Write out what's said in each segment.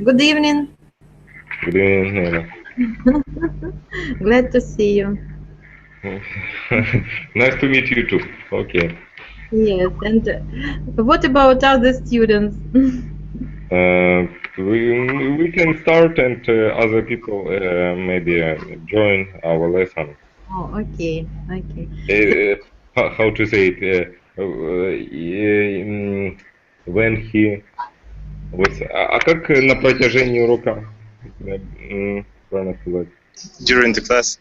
Good evening. Good evening. Glad to see you. Nice to meet you too. Okay. Yes, and what about other students? We can start and other people maybe join our lesson. Oh, okay, okay. So, Uh, how to say it? When he was. А как на протяжении урока? Правильно сказать? During the class.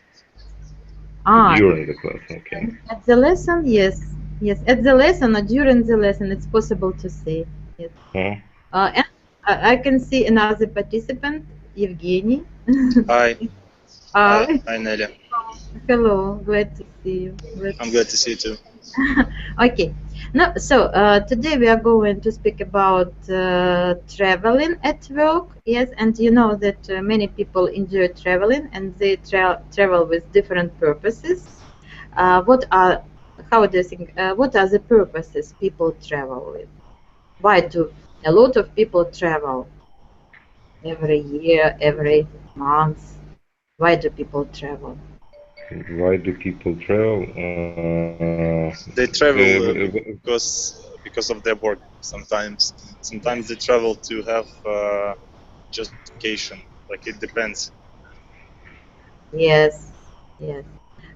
During the class. Okay. at the lesson, yes, yes, at the lesson or during the lesson, it's possible to say. Yes. Uh-huh. And I can see another participant, Evgeny. Hi. Hi. Hi, Nelia. Hello, glad to see you. I'm glad to see you too. Okay. Now, so today we are going to speak about traveling at work. Yes, and you know that many people enjoy traveling and they travel with different purposes. How do you think, what are the purposes people travel with? Why do a lot of people travel every year, every month? Why do people travel? Why do people travel? They travel because of their work. Sometimes they travel to have just vacation. Like it depends. Yes, yes,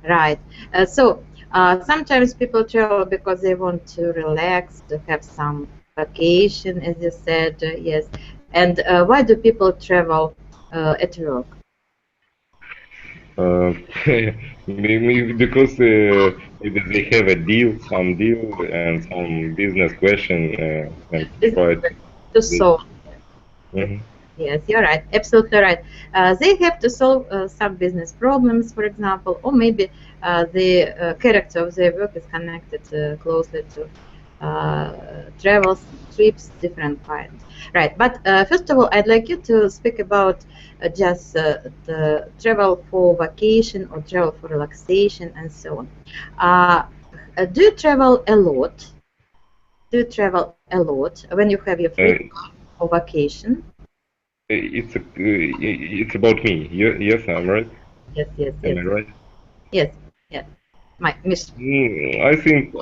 right. Sometimes people travel because they want to relax, to have some vacation, as you said. Yes. And why do people travel at work? Maybe because maybe they have a deal, some deal, and some business question, and Is try to. to solve. Mhm. Yes, you're right. Absolutely right. They have to solve some business problems, for example, or maybe the character of their work is connected closely to travels, trips, different kinds. Right. But first of all, I'd like you to speak about just the travel for vacation or travel for relaxation and so on. Do you travel a lot? Do you travel a lot when you have your free Uh, time for vacation? it's about me. Yes, I'm right. Yes, yes, Am yes, I right? yes, yes. My Miss. I think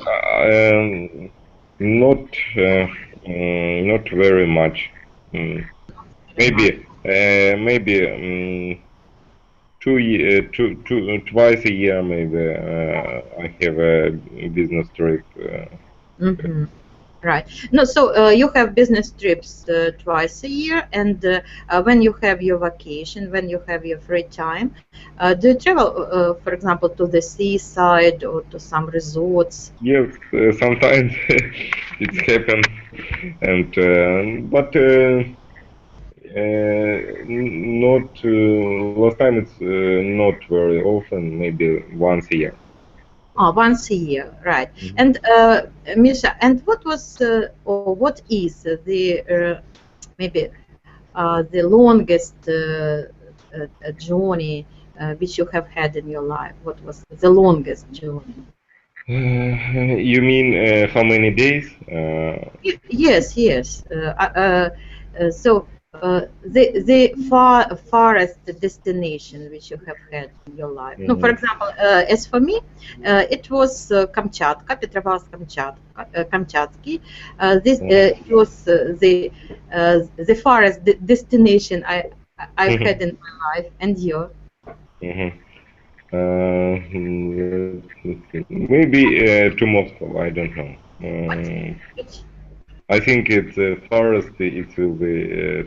not not very much. Maybe maybe. Twice a year maybe I have a business trip. Mm-hmm. Right. No, so you have business trips twice a year, and when you have your vacation, when you have your free time, do you travel, for example, to the seaside or to some resorts? Yes, sometimes it's happened, and but not last time it's not very often, maybe once a year. Oh, once a year, right. Mhm. And Misha, and what was or what is maybe the longest journey which you have had in your life? What was the longest journey? You mean how many days? Yes, yes. The farthest destination which you have had in your life. No, for Mhm. example, as for me, it was Kamchatka, Kamchatsky. This it was the farthest destination I've had in my life, and you. Mhm. Maybe to Moscow. I don't know. What? Which? I think it's farthest. It will be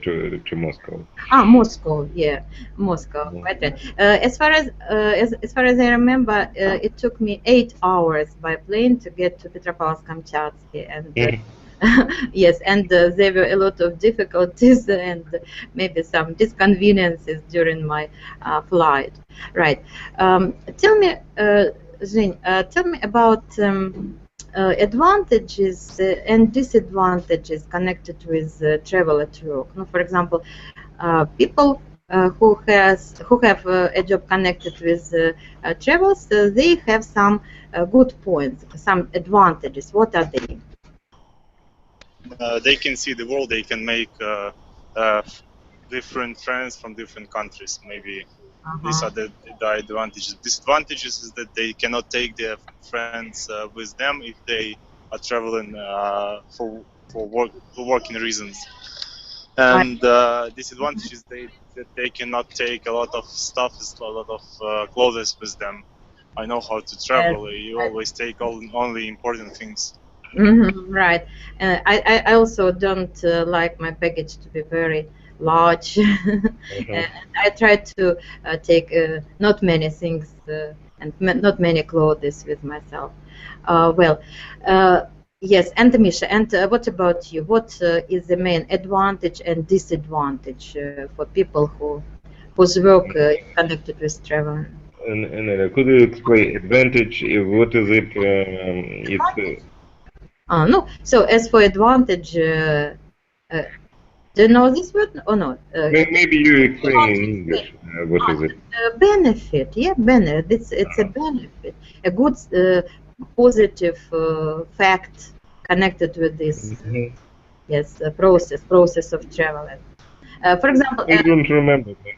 to Moscow. Ah, Moscow, yeah, Moscow. Mhm. Right. As far as I remember, it took me 8 hours by plane to get to Petropavlovsk-Kamchatsky, and Mhm. yes, and there were a lot of difficulties and maybe some disconveniences during my flight. Right. Tell me, Zhin, tell me about advantages and disadvantages connected with travel at work. No, for example, people who have a job connected with travels, they have some good points, some advantages. What are they? They can see the world. They can make uh, different friends from different countries. Maybe these are the advantages. Disadvantages is that they cannot take their friends with them if they are traveling for working reasons. And disadvantage is that they cannot take a lot of stuff, a lot of clothes with them. I know how to travel. You always take only important things. Right. I also don't like my baggage to be very large. And I try to take not many things and not many clothes with myself. Yes, and Misha, and what about you? What is the main advantage and disadvantage for people whose work is connected with travel? And could you explain advantage? What is it? It's no. So as for advantage, do you know this word or not? Maybe you explain in English. What is it? Benefit. Yeah, benefit. It's a benefit. A good positive fact connected with this. Yes, process of traveling. For example, I don't remember that.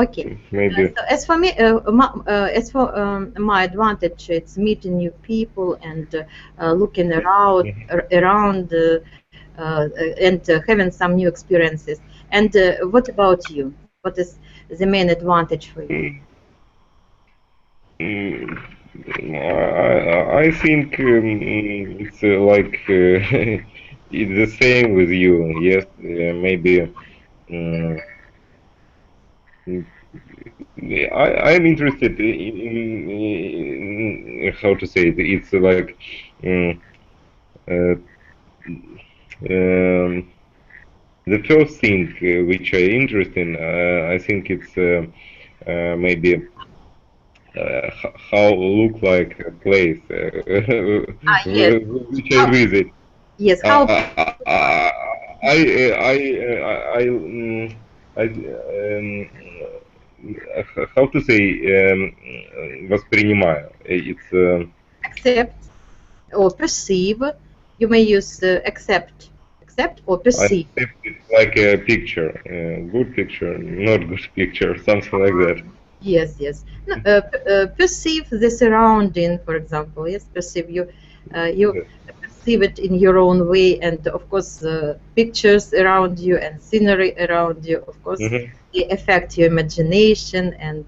Okay. Maybe. So as for me, my advantage, it's meeting new people and looking around, and having some new experiences. And what about you? What is the main advantage for you? I think it's like it's the same with you. Yes, maybe. I'm interested in how to say it. It's like the first thing which I interest in. I think it's maybe how look like a place Yes. which I visit. Yes. How? How to say воспринимаю. It's accept or perceive. You may use accept or perceive. I accept it like a picture, good picture, not good picture, something like that. Yes, yes. No, perceive the surrounding, for example. Yes, perceive you perceive it in your own way, and of course, pictures around you and scenery around you, of course, they affect your imagination and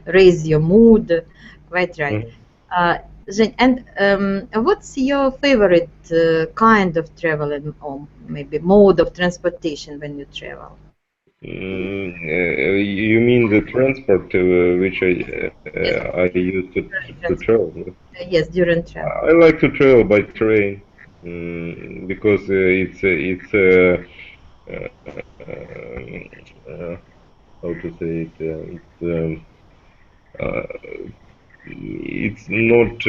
raise your mood. Quite right. And what's your favorite kind of traveling, or maybe mode of transportation when you travel? You mean the transport which I use to travel? Yes, during travel. I like to travel by train because it's how to say it? It's not.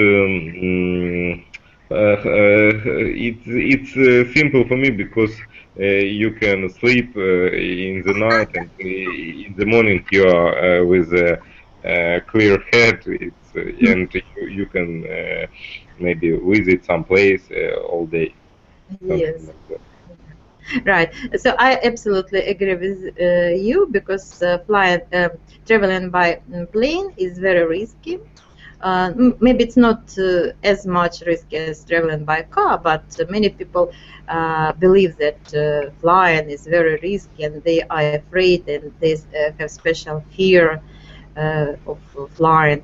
It's simple for me because you can sleep in the night and in the morning you are with a clear head. And you can maybe visit some place all day. Yes. Right. So I absolutely agree with you because traveling by plane is very risky. Maybe it's not as much risky as traveling by car, but many people believe that flying is very risky and they are afraid and they have special fear of flying.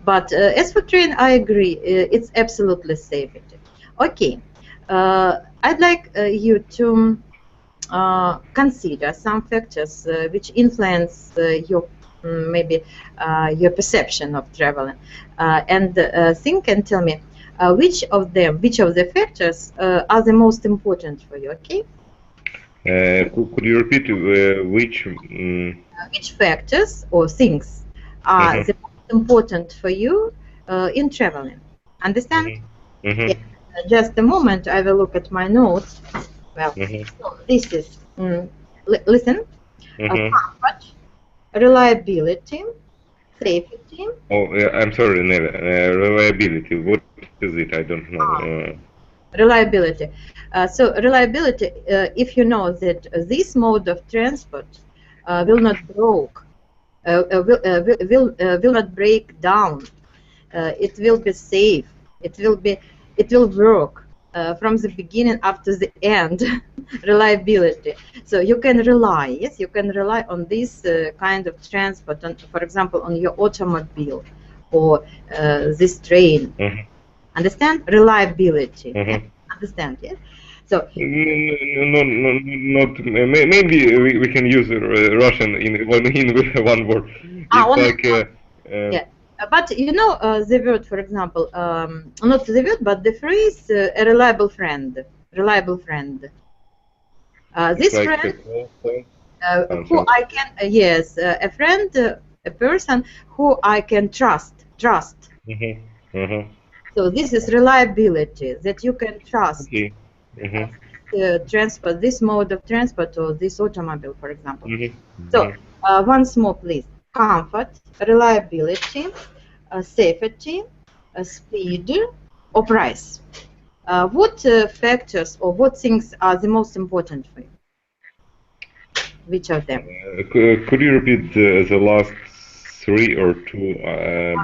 But as for train, I agree, it's absolutely safe. Okay, I'd like you to consider some factors which influence your maybe your perception of traveling, and think and tell me which of the factors are the most important for you. Okay. Could you repeat which factors or things are the most important for you in traveling? Understand? Yeah. Just a moment, I will look at my notes. Well, so this is listen. Comfort, reliability, safety. Oh, I'm sorry, Neva. Reliability. What is it? I don't know. Reliability. So reliability. If you know that this mode of transport will not will not break down. It will be safe. It will work from the beginning up to the end. Reliability. So you can rely. Yes, you can rely on this kind of transport. For example, on your automobile or this train. Understand? Reliability. Understand? Yes. So not maybe we can use Russian in one word. It's yeah. But you know the word, for example, not the word, but the phrase "a reliable friend." Reliable friend. This like friend, who I can yes, a friend, a person who I can trust. Trust. So this is reliability, that you can trust. Okay. Transport, this mode of transport, or this automobile, for example. So once more, please: comfort, reliability, safety, speed, or price. What factors or what things are the most important for you? Which of them? Could you repeat the last three or two?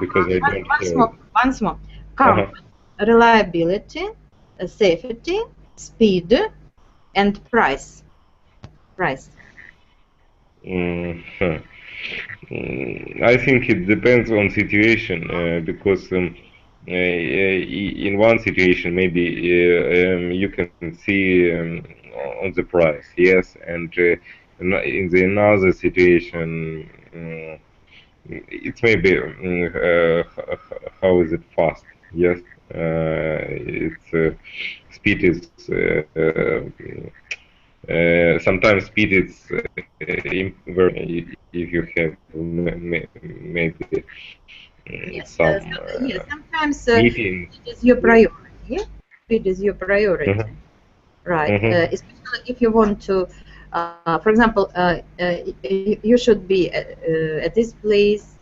Because I don't hear. Once more. Comfort, reliability, safety, speed, and price. Price. I think it depends on situation because in one situation maybe you can see on the price, yes, and in the another situation it's maybe how is it fast, yes, it's speed is sometimes speed is very if you have maybe some sometimes meetings. it is your priority. It is your priority, right? Especially if you want to, for example, you should be at this place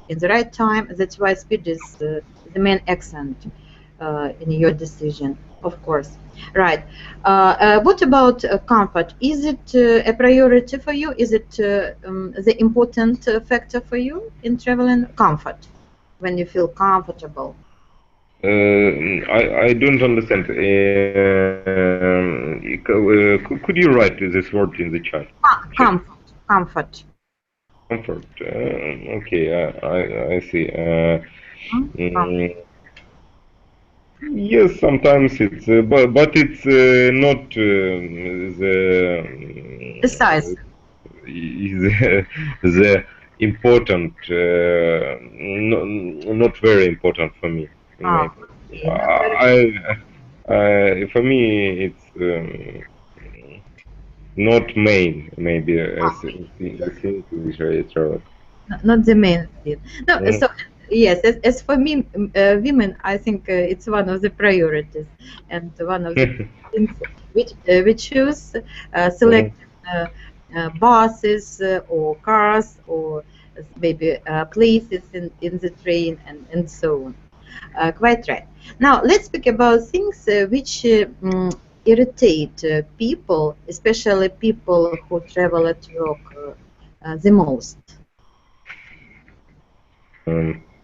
in the right time. That's why speed is the main accent in your decision, of course. Right. What about comfort? Is it a priority for you? Is it the important factor for you in traveling? Comfort, when you feel comfortable. I don't understand. Could you write this word in the chat? Comfort. Comfort. Comfort. Okay, I see. Yes, sometimes it's, but it's not The size. the important, not very important for me. For me, it's not main, maybe as which I travel. Not the main thing. No, so yes, as for me, women, I think it's one of the priorities and one of the things which we choose, select buses or cars or maybe places in the train and so on. Quite right. Now let's speak about things which irritate people, especially people who travel at work the most.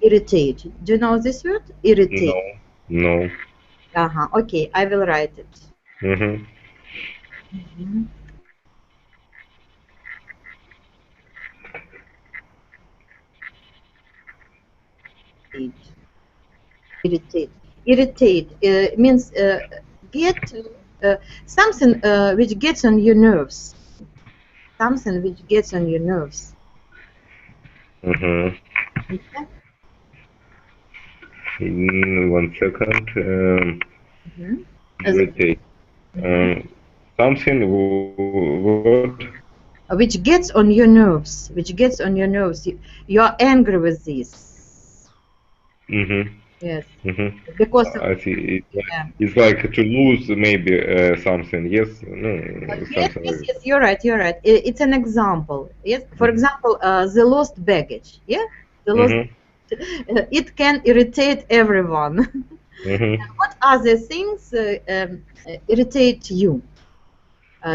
Irritate. Do you know this word? Irritate. No. Okay, I will write it. Irritate. Irritate means get something which gets on your nerves. Something which gets on your nerves. Okay. 1 second. Irritate. Something what? Which gets on your nerves. Which gets on your nerves. You are angry with this. Yes. Because I see. It's like to lose maybe something. Yes. No. Yes. You're right. You're right. It's an example. Yes. For example, the lost baggage. Yeah. The lost. It can irritate everyone. What other things irritate you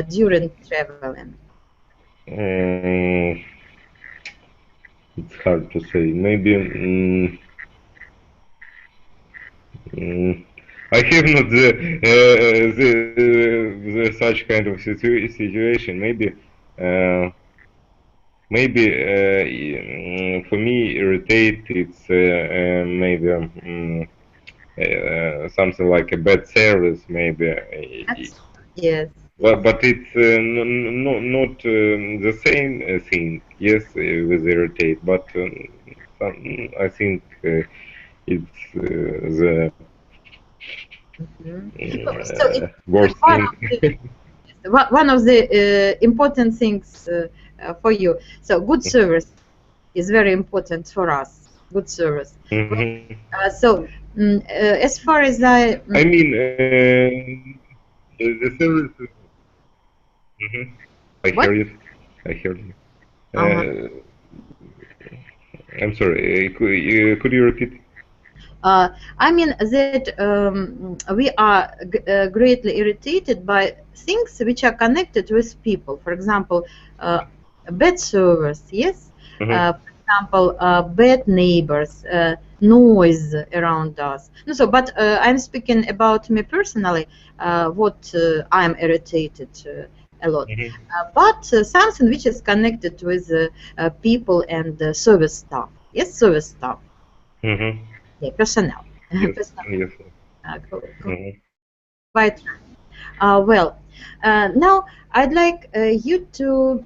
during traveling? It's hard to say. Maybe I have not the such kind of situation. Maybe for me irritate it's maybe something like a bad service maybe. Yes. But it's not the same thing. Yes, with irritate, but I think it's the So it's worst one thing. of the one of the important things for you. So good service is very important for us. Good service. Mhm. So as far as I I mean, the service. Mhm. I what? heard it. I heard you. Uh-huh. I'm sorry. Could you repeat? I mean that we are greatly irritated by things which are connected with people. For example, bad service, yes. Mhm. For example, bad neighbors, noise around us. No, so, but I'm speaking about me personally. What I'm irritated a lot. Mhm. But something which is connected with people and service staff. Yes, service staff. Mhm. Yeah, personnel. Yes. Personnel. Yes. Mhm. Quite right. Well, now I'd like you to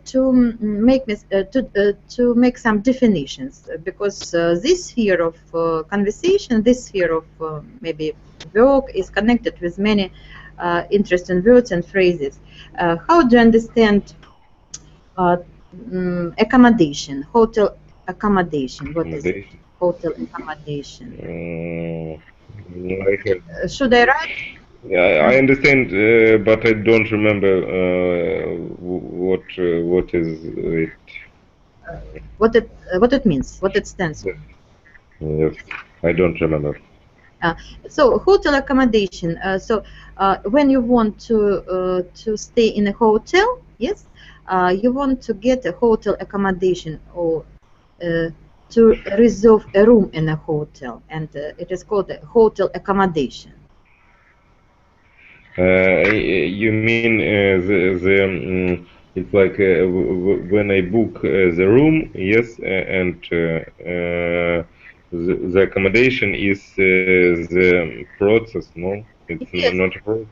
to make some definitions because this sphere of conversation, this sphere of maybe work is connected with many interesting words and phrases. How do you understand uh, accommodation, hotel accommodation? What is it? Accommodation. Hotel accommodation. I have. Should I write? Yeah, I understand, but I don't remember what is it. What it means, what it stands for. Yes, yes, I don't remember. Uh, so hotel accommodation. When you want to stay in a hotel, yes, you want to get a hotel accommodation or to reserve a room in a hotel, and it is called a hotel accommodation. You mean it's like when I book the room, yes, and the accommodation is the process, no? It's Yes. not a process.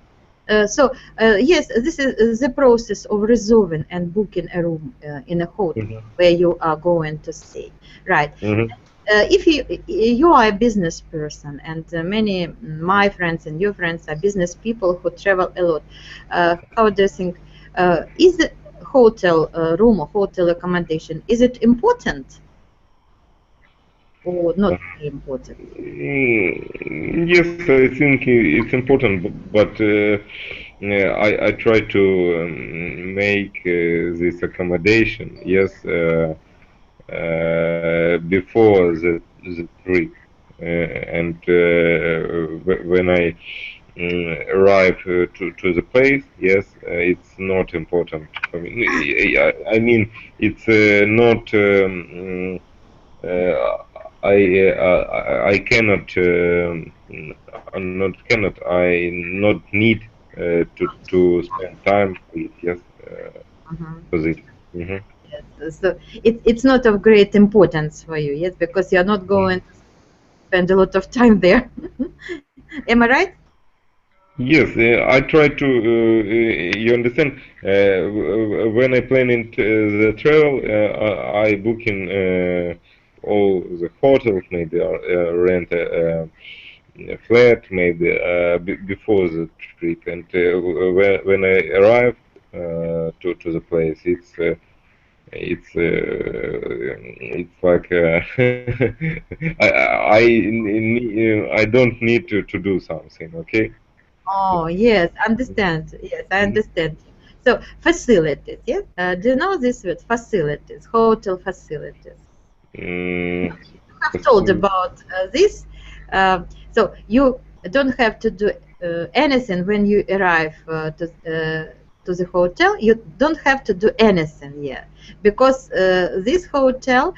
Yes, this is the process of reserving and booking a room in a hotel Mm-hmm. where you are going to stay. Right. Mm-hmm. If you are a business person, and many my friends and your friends are business people who travel a lot, how do you think is the hotel room or hotel accommodation, is it important or not very important? Yes, I think it's important, but I try to make this accommodation, yes, before the trip, and when I arrive to the place, yes, it's not important for me. I mean, it's not. I cannot not cannot I not need to spend time with yes Mhm. for this. Hmm. Yes. So it's not of great importance for you, yes, because you're not going to spend a lot of time there. Am I right? Yes, I try to. You understand? When I plan it, the travel, I book in all the hotels, maybe rent a flat, maybe before the trip, and when I arrive to the place, it's like I don't need to do something. Okay. Oh, yes, understand. Yes, I understand. So facilities, yes. Do you know this word? Facilities, hotel facilities. Mm, Have told about this. So you don't have to do anything when you arrive to the hotel, you don't have to do anything yet, because this hotel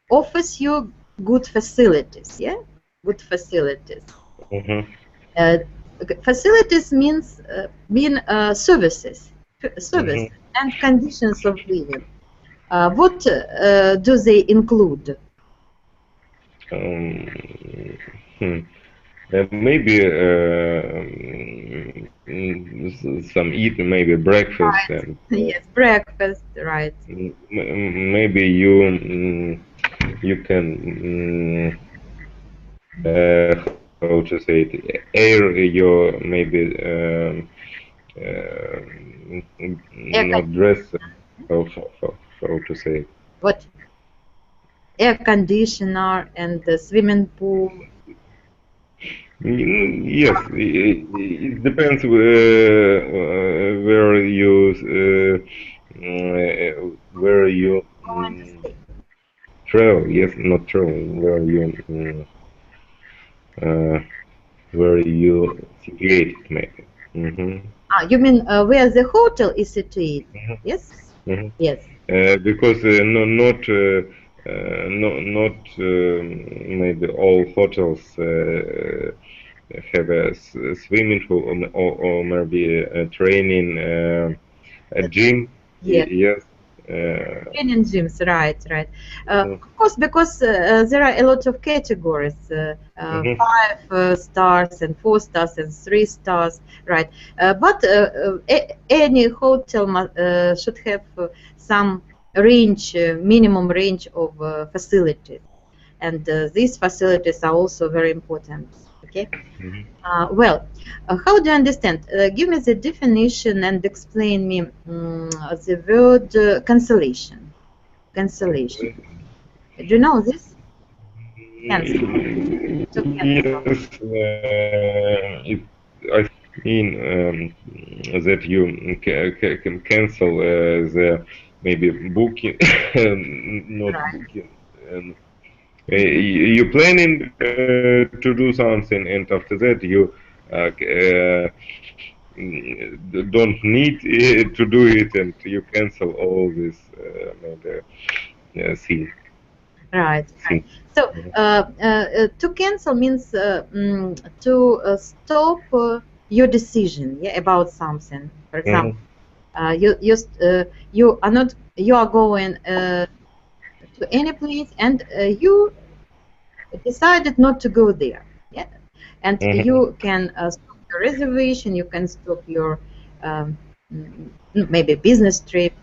offers you good facilities, yeah, good facilities. Facilities means mean services, and conditions of living. What do they include? Maybe some eat, maybe breakfast, Right. and Yes, breakfast, right. maybe you can how to say it, air your maybe not dress, how to say it. What? Air conditioner and the swimming pool. Yes, it depends where you travel. Yes, not travel. Where you situated, maybe. You mean where the hotel is situated? Yes. Yes. Because not maybe all hotels have a swimming pool, or maybe a training, a gym. Yes. Yes. Training gyms, right. Of course, because there are a lot of categories, 5 stars and 4 stars and 3 stars, right? But any hotel should have some range, minimum range of facilities, and these facilities are also very important. Okay. Well, how do you understand? Give me the definition and explain me the word cancellation. Cancellation. Do you know this? Cancel. To cancel. Yes, I mean that you can cancel the maybe booking, not Right. booking. You planning to do something, and after that you don't need to do it, and you cancel all this maybe thing. Right. So to cancel means to stop your decision, yeah, about something. For example, you are going to any place, and you decided not to go there, yeah, and you can stop your reservation, you can stop your maybe business trip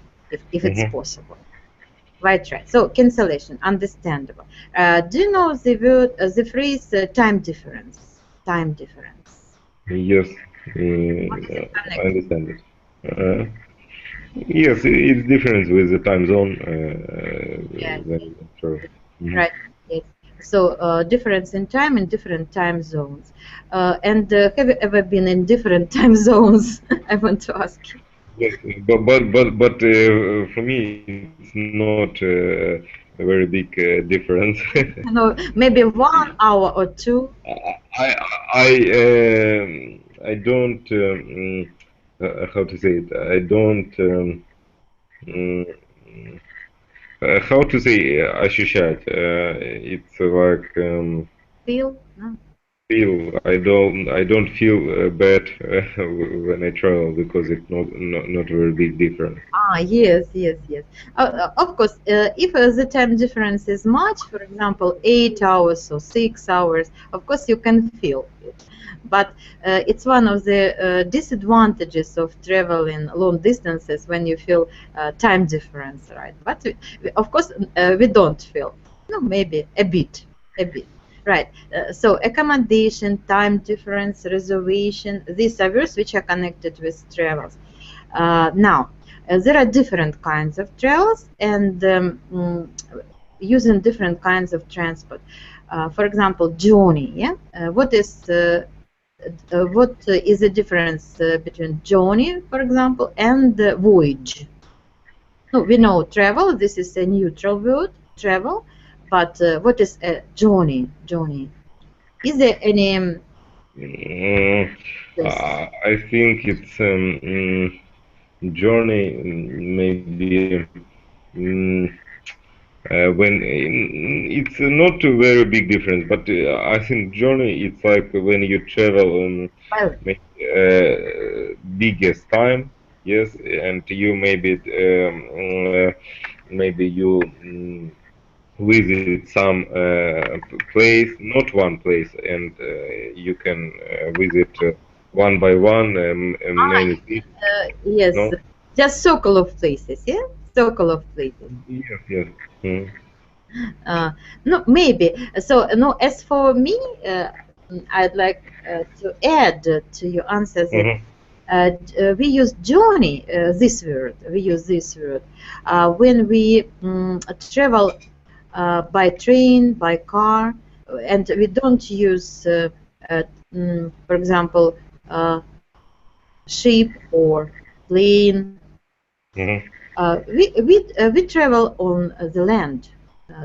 if it's possible. Right. So cancellation, understandable. Do you know the word, the phrase time difference? Time difference. Yes, I understand it. Yes, it's different with the time zone. Yeah. Mhm. Right. Yes. So difference in time in different time zones. And have you ever been in different time zones? I want to ask you. Yes, but for me it's not a very big difference. No, maybe 1 hour or 2. I I don't how to say it. I don't mm, how to say ощущать. It's like Feel? No? feel. I don't feel bad when I travel, because it's not very big difference. Yes. Of course, if the time difference is much, for example, 8 hours or 6 hours, of course you can feel it. But it's one of the disadvantages of traveling long distances when you feel time difference, right? But of course, we don't feel. No, maybe a bit. Right. So accommodation, time difference, reservation, these are words which are connected with travels. Now, there are different kinds of travels, and using different kinds of transport. For example, journey. Yeah. What is the difference between journey, for example, and voyage? No, we know travel. This is a neutral word, travel. But what is a journey? Journey. Is there any? Mm, Yes. I think it's journey, maybe when it's not a very big difference, but I think journey it's like when you travel Well, maybe, biggest time, yes, and you maybe you visit some place, not one place, and you can visit one by one many cities. yes, No? just circle of places, yeah? Circle of places. Yes, yes. Mm. Uh, no, maybe. So, no, as for me, I'd like to add to your answer that Mhm. we use journey, this word, we use this word, when we travel by train, by car, and we don't use, for example, ship or plane. Mhm. We travel on the land.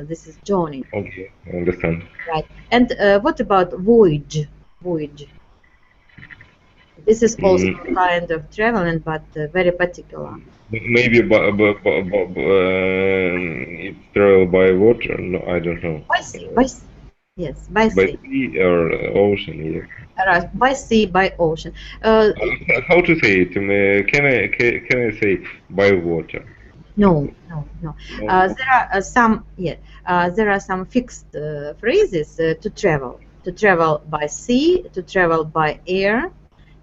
This is journey, Okay, I understand. right? And what about voyage? Voyage. This is also Mm, a kind of traveling, but very particular. maybe it's travel by water. No, I don't know. By sea, by sea. Yes, by By sea. sea or ocean. Yes. Right, by sea, by ocean. Uh, How to say it? Can I say by water? no, no, no. No. There are some, yeah, there are some fixed phrases to travel. To travel by sea, to travel by air,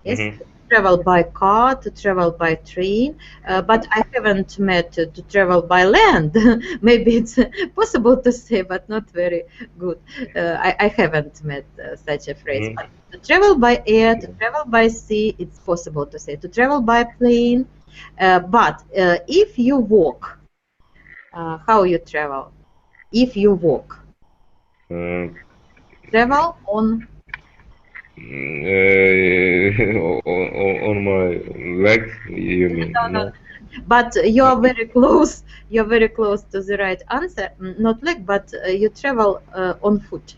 yes, Mm-hmm. to travel by car, to travel by train, but I haven't met to travel by land. Maybe it's possible to say, but not very good. I haven't met such a phrase. Mm-hmm. But to travel by air, to travel by sea, it's possible to say. To travel by plane, but if you walk, how you travel? If you walk, Uh, travel on. on my legs, you No, mean? no, No. but you are very close. You are very close to the right answer. Not leg, but you travel on foot.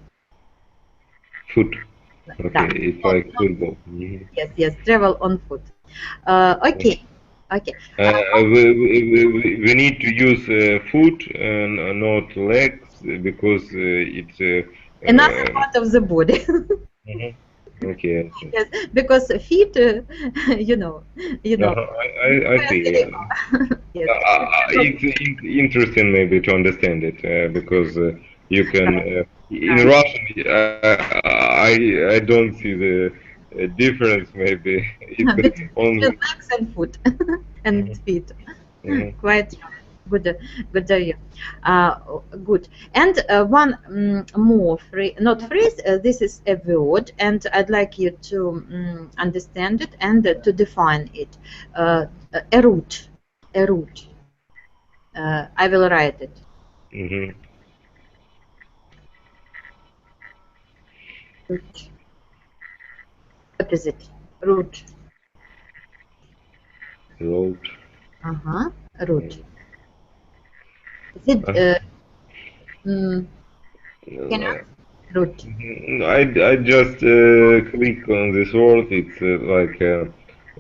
Foot. Да. Okay, it's like football. Mm-hmm. Yes, yes, travel on foot. Okay, okay. We need to use foot and not legs because it's Another part of the body. mhm. Okay, I see. Yes, because feet, you know, I see. Yeah. yes. It's interesting maybe to understand it because you can in Right. Russian I don't see the difference maybe it's Between only legs and foot and Mhm, feet. mhm. Quite good, good idea. Good. And one more phrase, not phrase. This is a word, and I'd like you to understand it and to define it. A route, a route. I will write it. Mhm. Route. What is it? Route. Road. Uh-huh. Route. Is it? Uh, Mm, can uh, I? Route. I just click on this word. It's like a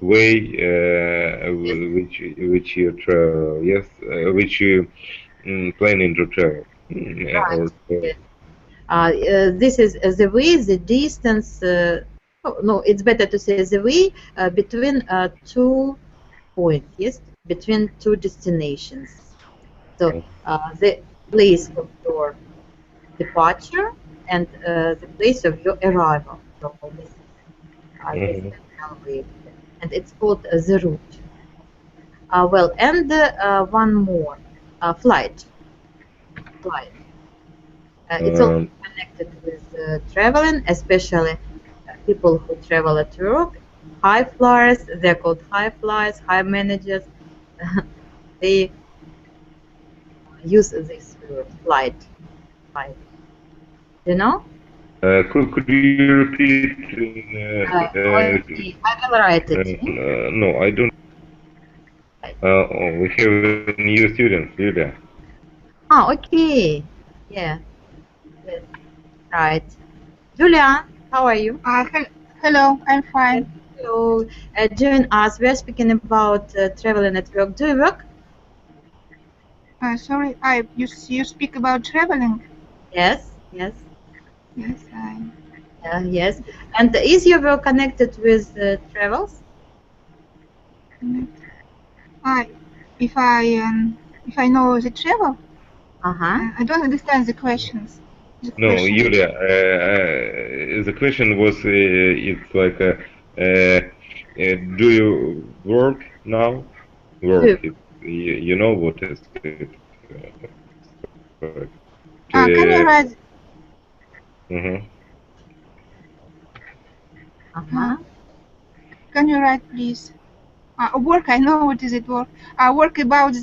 way Yes. which you travel. Yes, which you planning to travel. Right. Or Yes. This is the way, the distance. No, it's better to say the way between two points. Yes, between two destinations. So the place of your departure and the place of your arrival. So this Mhm. terminal way, and it's called the route. Well, and one more, flight. Flight. It's also Um, connected with traveling, especially people who travel at work. High flyers, they're called high flyers, high managers. They use this word, flight. Flight. You know? could you repeat? Okay, I will write it. No, I don't. Right. Oh, we have a new student, Julia. Okay. Yeah. Yes. Right. Julia, how are you? Hello, I'm fine. to join us. We are speaking about traveling at work. Do you work? Sorry, you speak about traveling? Yes, yes. Yes, Yes. And is your work connected with travels? if I know the travel, Uh-huh. I don't understand the questions. No, Yulia, the question was, it's like, do you work now? Work, you know what is it? Can you write? Mm-hmm. Uh-huh. Can you write, please? Work, I know what is it work. Work about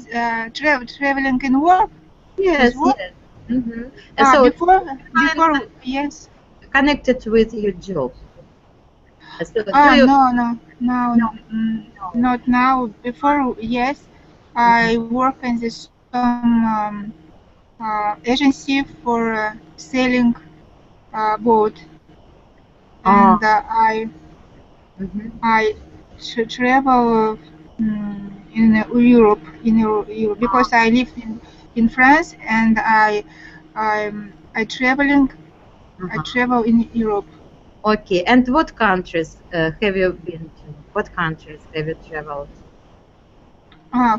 traveling and work. Yes, Work? yes. Mm-hmm. So before, yes. Connected with your job. So No, No. not now. Before, yes, I work in this agency for selling boat, and I travel in Europe, because I live in France, and I traveling. I travel in Europe. Okay. And what countries have you been to? What countries have you traveled?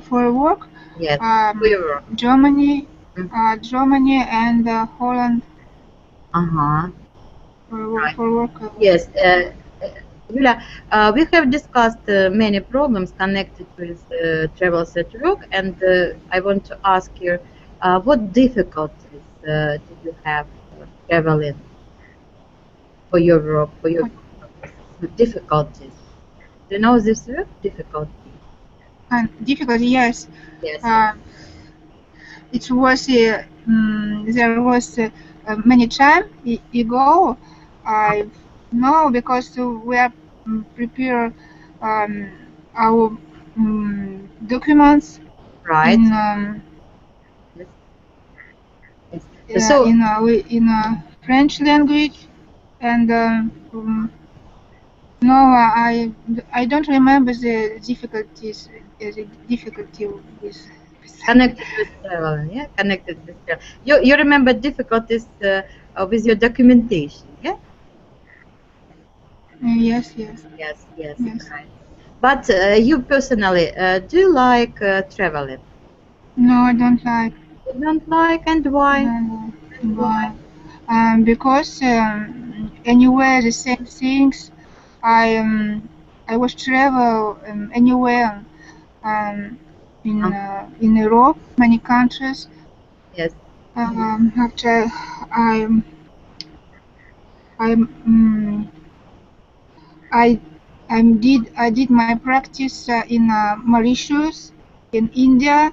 For work, Yes. For your work. Germany, Germany and Holland. Uh-huh. For work. Yes. Yulia, we have discussed many problems connected with travels at work, and I want to ask you, what difficulties did you have traveling for your work, for your difficulties? Do you know this word? Difficulty. Difficulty, yes. Yes. It was there was many time ago. I know, because we are prepare our documents Right. in French language, and no, I don't remember the difficulties. The difficulty with Connected with travel, yeah, connected with travel. You remember difficulties with your documentation, yeah? Yes. Yes, right. But you personally, do you like traveling? No, I don't like. You don't like, and why? No. Because anywhere the same things. I was travel anywhere in Europe, many countries. Yes. After I I I did my practice in Mauritius, in India,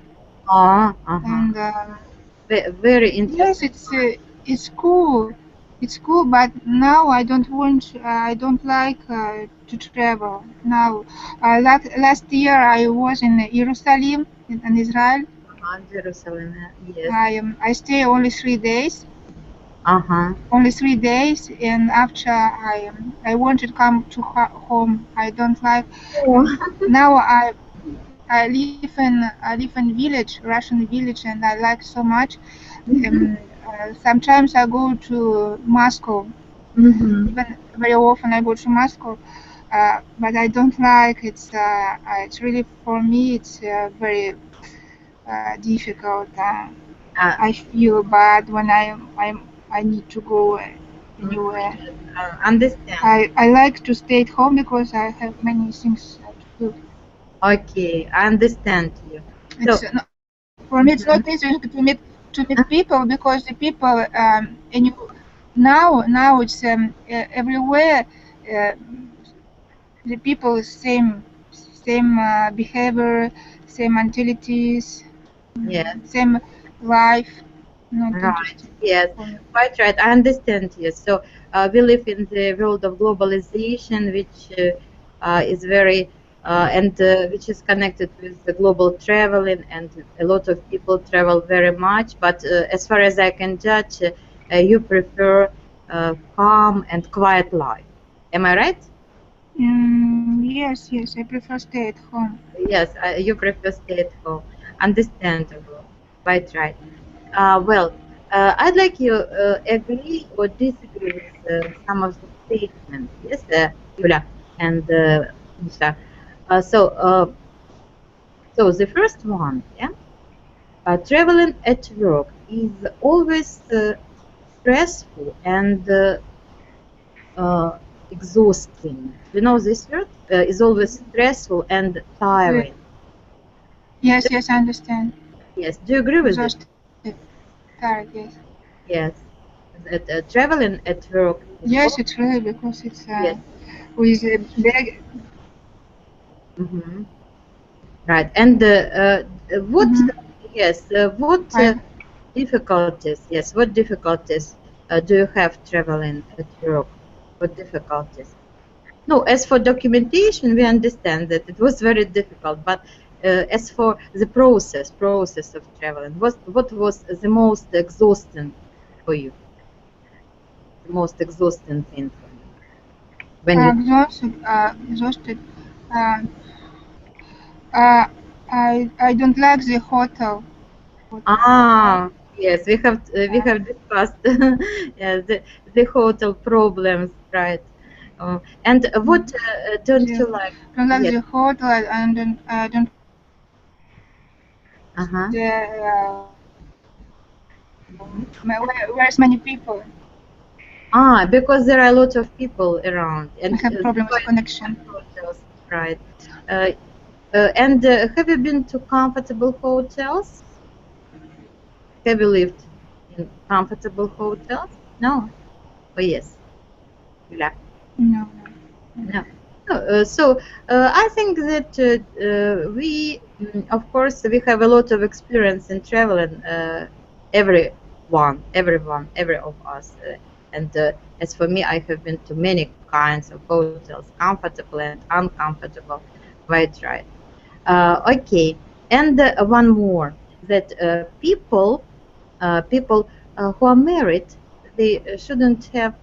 and very interesting. yes, it's cool. It's cool, but now I don't want. I don't like to travel now. Last year I was in Jerusalem, in Israel. Jerusalem, yes. I stay only 3 days. Uh-huh. Only 3 days, and after I wanted to come to home. I don't like. Now I live in village, Russian village, and I like so much. Sometimes I go to Moscow. Even very often I go to Moscow, but I don't like. It's really, for me, it's very difficult. I feel bad when I need to go anywhere. Understand. I like to stay at home because I have many things to do. Okay, I understand you. So, for me, it's not easy to meet people, because the people and now it's everywhere. The people same behavior, same mentalities, same life. Right. Yes, quite right. I understand you. So we live in the world of globalization, which is very which is connected with the global traveling, and a lot of people travel very much. But as far as I can judge, you prefer calm and quiet life. Am I right? Yes, yes, I prefer stay at home. Yes, you prefer stay at home. Understandable. Quite right. Well, I'd like you agree or disagree with some of the statements. Yes, Yulia and Misha. So, so the first one, yeah, traveling at work is always stressful and exhausting. You know this word is always stressful and Uh, tiring. Yes, yes, I understand. Yes, do you agree with this? Exhausted, tired, yes. Yes, that traveling at work is Yes, it's really because it's yes. with a bag. Hmm. Right. And what? Mm-hmm. Yes. What I, difficulties? Yes. What difficulties do you have traveling at work? What difficulties? No. As for documentation, we understand that it was very difficult. But as for the process of traveling, what was the most exhausting for you? The most exhausting thing for you when you exhausted. Uh, I don't like the hotel. Ah, yes, we have discussed yeah, the hotel problems, right? And what don't The, you like? don't like Yes. the hotel and don't Uh-huh. the Mhm. where's many people. Ah, because there are a lot of people around, I and have problem so with connection. hotels, right? Uh, and have you been to comfortable hotels? Have you lived in comfortable hotels? No. Oh, yes. Yeah. No, no. No. No, I think that of course, we have a lot of experience in traveling. Every of us. And as for me, I have been to many kinds of hotels, comfortable and uncomfortable. Quite right. Okay, and one more that people who are married, they shouldn't have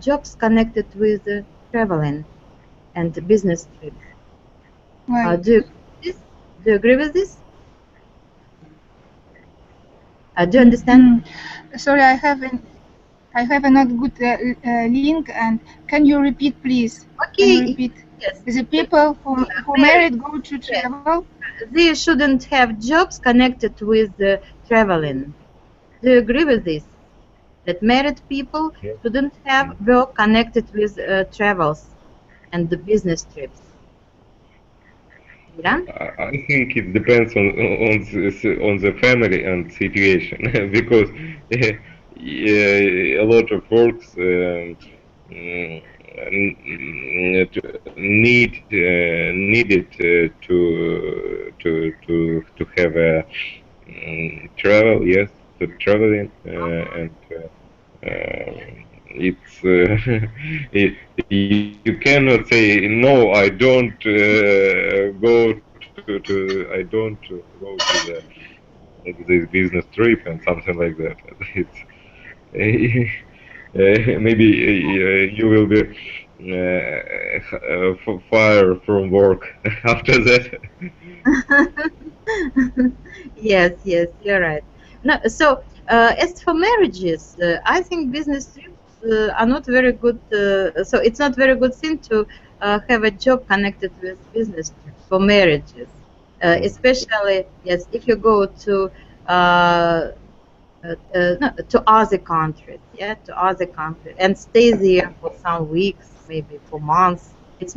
jobs connected with traveling and business trips. Why? Do you agree with this? Do you agree with this? Do you understand? Mm. Sorry, I have a not good link. And can you repeat, please? Can you Okay, repeat? yes. The The people who married, married go to yes, travel. they shouldn't have jobs connected with traveling. Do you agree with this? That married people Yeah. shouldn't have work connected with travels and the business trips. Yeah? I think it depends on the family and situation because a lot of works needed to have a travel, yes, to traveling and it's you cannot say no. I don't I don't go to this business trip and something like that. It's maybe you will be fired from work after that. Yes, you're right. No, so as for marriages, I think business trips are not very good. So it's not very good thing to have a job connected with business trips for marriages, especially yes, if you go to no, to other countries, yeah, to other countries, and stay there for some weeks, maybe for months. It's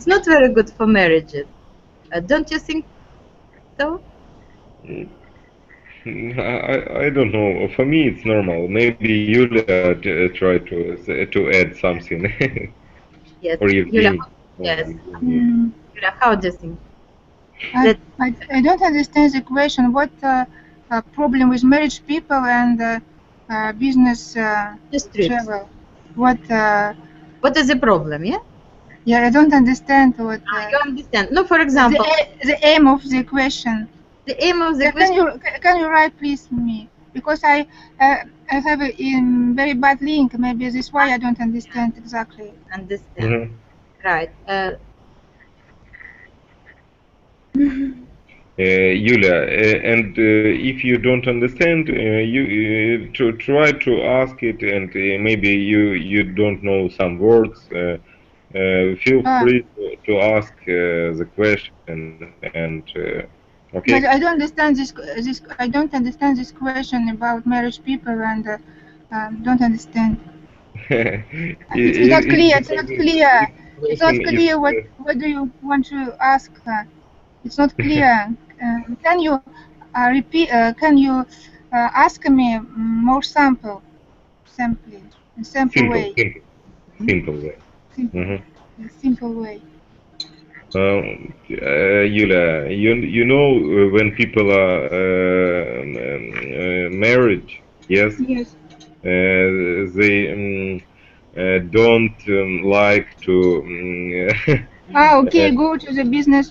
not very good for marriages. Don't you think so? I don't know. For me, it's normal. Maybe Yulia try to add something, or Yes, Yulia. Evgeny. Yes, Mm, Yulia. How do you think I, that I don't understand the question. What problem with marriage people and business these trips? travel? What? What is the problem? Yeah, Yeah, I don't understand what you understand? No, for example, the aim of the question. the aim of the Can question. you write please me, because I have a in very bad link. Maybe this why I don't understand exactly. Understand. Mhm. Right. Yulia, and if you don't understand, you try to ask it, and maybe you don't know some words. Feel free to ask the question, and okay. But I don't understand I don't understand this question about marriage people, and don't understand. It's not clear. It's not clear. It's not clear. What do you want to ask? It's not clear. Can you repeat? Can you ask me more sample way? Simple way. Simple way. Yulia, you know when people are married, yes? Yes. They don't like to. Okay. Go to the business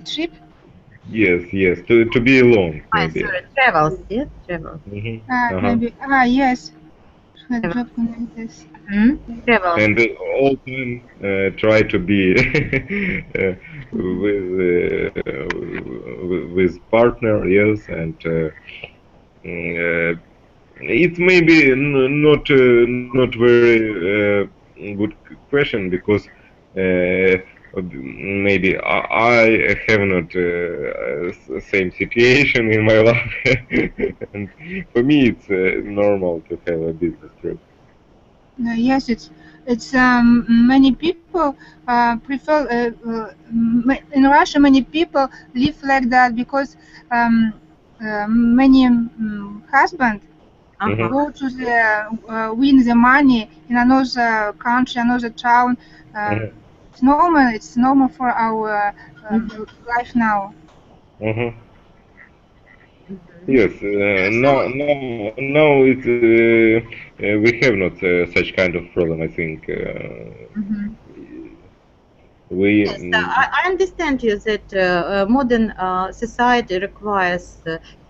trip. Yes. To be alone, maybe. Sorry, travels. Yes, travels. Maybe. Yes. Job connectors. Travels. And all time try to be with partner, yes, and it may be not very good question, because maybe I have not same situation in my life, and for me it's normal to have a business trip. Yes, it's many people prefer in Russia. Many people live like that because many husbands go to the win the money in another country, another town. It's normal. It's normal for our life now. Yes, now it we have not such kind of problem. I think we. Yes, I understand you that modern society requires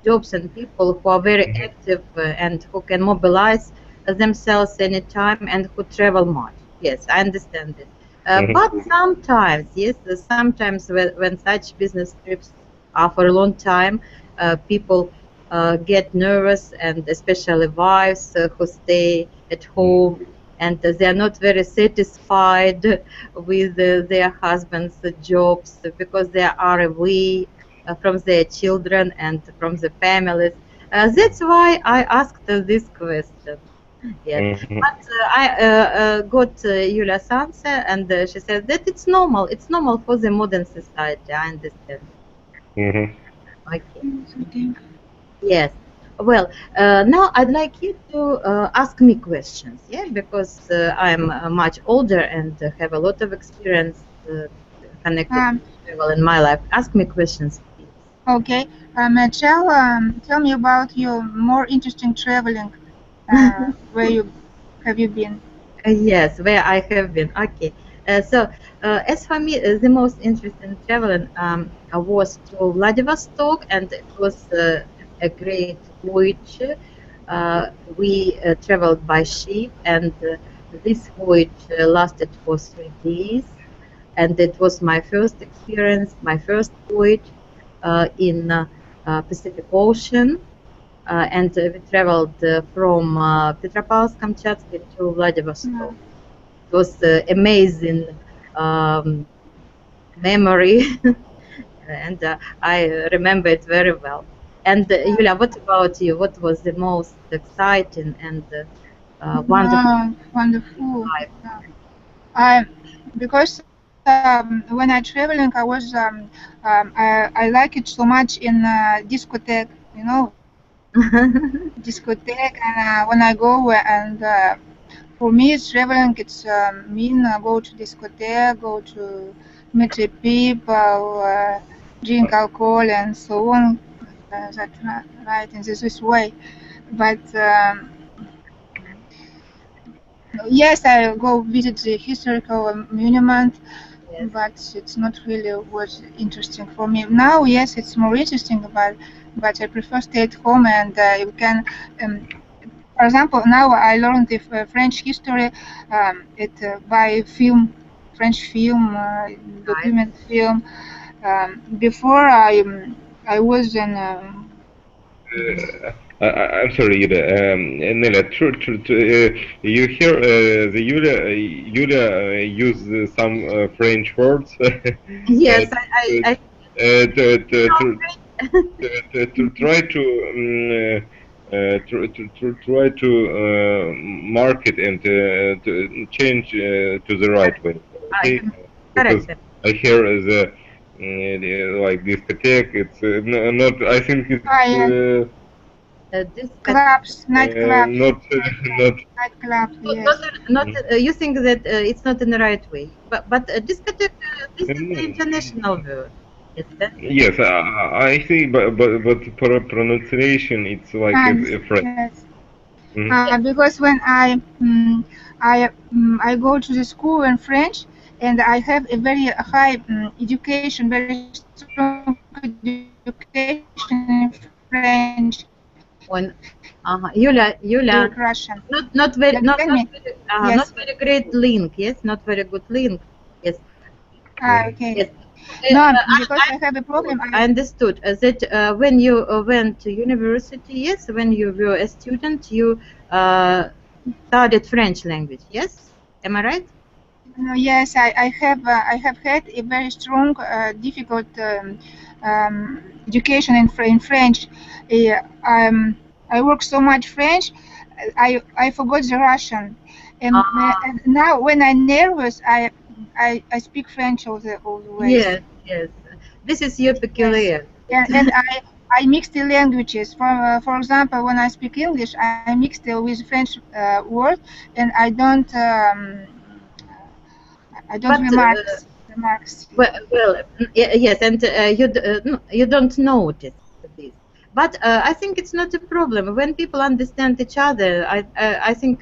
jobs and people who are very active and who can mobilize themselves anytime and who travel much. Yes, I understand it. But sometimes, yes, sometimes when such business trips are for a long time, people get nervous, and especially wives who stay at home, and they are not very satisfied with their husbands' jobs because they are away from their children and from the families. That's why I asked this question. Yes, but I got Yulia's answer, and she said that it's normal. It's normal for the modern society. I understand. Okay. Yes. Well, now I'd like you to ask me questions, yeah, because I'm much older and have a lot of experience connected to travel in my life. Ask me questions, please. Okay. Michelle, tell me about your more interesting traveling. Where have you been? Yes, where I have been. Okay. So, as for me, the most interesting traveling was to Vladivostok, and it was a great voyage. We traveled by ship, and this voyage lasted for 3 days. And it was my first experience, my first voyage in Pacific Ocean. And we traveled from Petropavlovsk-Kamchatsky to Vladivostok. It was amazing memory, and I remember it very well. And Yulia, what about you? What was the most exciting and wonderful? Wonderful. Because when I traveling, I was I like it so much in discotheque, you know, discotheque, and when I go and for me, traveling, it's mean go to discotheque, go to meet people, drink alcohol, and so on. That's right in this way. But yes, I go visit the historical monument, Yes. but it's not really was interesting for me. Now, yes, it's more interesting, but I prefer stay at home, and you can. For example, now I learned the French history by film French film, document film. Before I was in. I'm sorry, Yulia. Nela, you hear the Yulia use some French words? Yes, to try to try to mark it and to change to the right way. Okay, because correct. I hear like discotheque. It's not. I think it's Yes. This Clubs, nightclubs, not not. nightclubs. Yes. not you think that it's not in the right way, but discotheque, this is the international word. Yes, Yes, I think, but pronunciation, it's like a French. Yes. Mhm. Because when I go to the school in French, and I have a very high education, very strong education in French. when Yulia, Like Russian. not very You tell me. Yes. not very great link. Yes, not very good link. Yes, Okay. yes. No, because I have a problem. I understood that when you went to university, yes, when you were a student, you studied French language. Yes, am I right? Yes, I have had a very strong, difficult education in French. I work so much French, I forgot the Russian, and now when I'm nervous, I speak French all the way. Yes, yes. This is your peculiar. Yes. And I mix the languages. For example, when I speak English, I mix it with French words, and I don't. But, remarks. Well, yes, and you don't notice this. But I think it's not a problem when people understand each other. I think